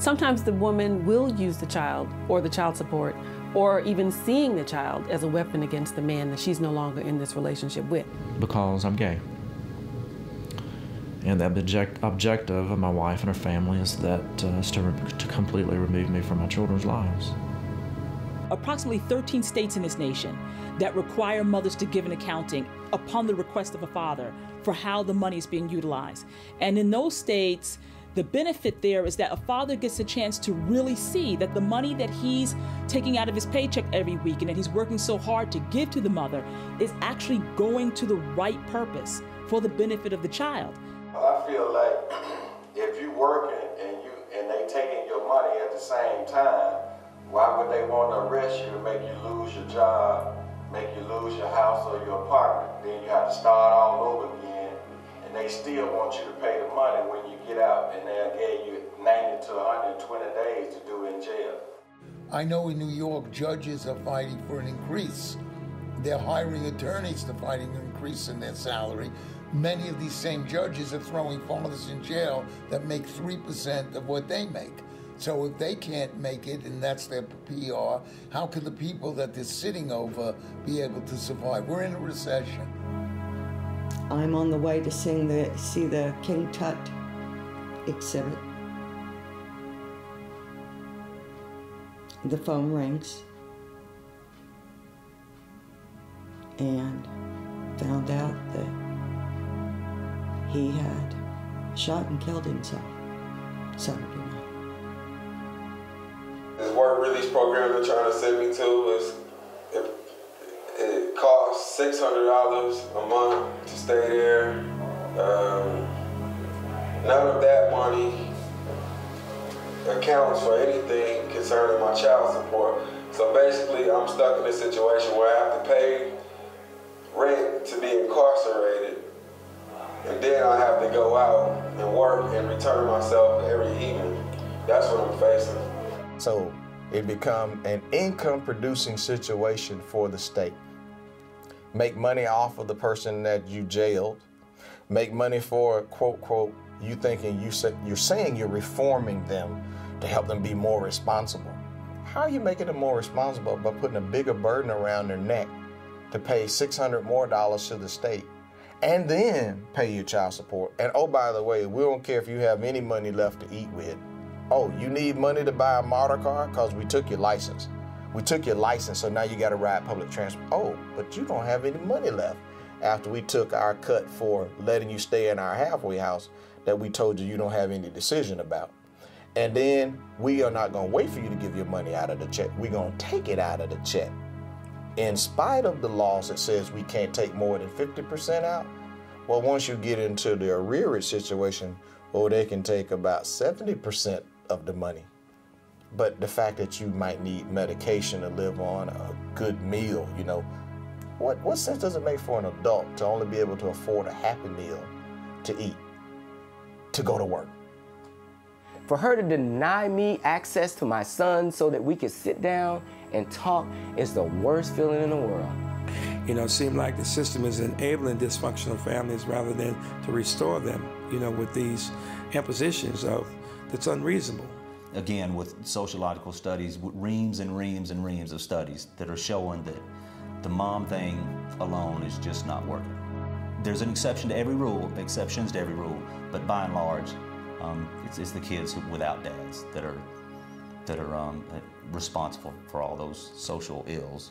Sometimes the woman will use the child or the child support or even seeing the child as a weapon against the man that she's no longer in this relationship with. Because I'm gay. And the objective of my wife and her family is to completely remove me from my children's lives. Approximately 13 states in this nation that require mothers to give an accounting upon the request of a father for how the money is being utilized. And in those states, the benefit there is that a father gets a chance to really see that the money that he's taking out of his paycheck every week and that he's working so hard to give to the mother is actually going to the right purpose for the benefit of the child. I feel like if you working and they taking your money at the same time, why would they want to arrest you to make you lose your job, make you lose your house or your apartment? Then you have to start all over again, and they still want you to pay the money when you get out, and they'll give you 90 to 120 days to do in jail. I know in New York, judges are fighting for an increase. They're hiring attorneys to fight an increase in their salary. Many of these same judges are throwing fathers in jail that make 3% of what they make. So if they can't make it, and that's their PR, how can the people that they're sitting over be able to survive? We're in a recession. I'm on the way to see the King Tut exhibit. The phone rings, and found out that he had shot and killed himself Saturday night. This work release program they're trying to send me to it costs $600 a month to stay there. None of that money accounts for anything concerning my child support. So basically, I'm stuck in a situation where I have to pay rent to be incarcerated, and then I have to go out and work and return myself every evening. That's what I'm facing. So it become an income-producing situation for the state. Make money off of the person that you jailed. Make money for, quote, quote, you thinking you're saying you're reforming them to help them be more responsible. How are you making them more responsible? By putting a bigger burden around their neck to pay $600 more to the state and then pay your child support. And oh, by the way, we don't care if you have any money left to eat with. Oh, you need money to buy a model car? Because we took your license. We took your license, so now you got to ride public transport. Oh, but you don't have any money left after we took our cut for letting you stay in our halfway house that we told you don't have any decision about. And then we are not going to wait for you to give your money out of the check. We're going to take it out of the check. In spite of the laws that says we can't take more than 50% out, well, once you get into the arrearage situation, well, they can take about 70% of the money. But the fact that you might need medication to live on, a good meal, you know, what sense does it make for an adult to only be able to afford a Happy Meal to eat, to go to work? For her to deny me access to my son so that we could sit down and talk is the worst feeling in the world. You know, it seemed like the system is enabling dysfunctional families rather than to restore them, you know, with these impositions that's unreasonable. Again, with sociological studies, reams and reams and reams of studies that are showing that the mom thing alone is just not working. There's an exception to every rule, exceptions to every rule, but by and large, it's the kids without dads that are responsible for all those social ills.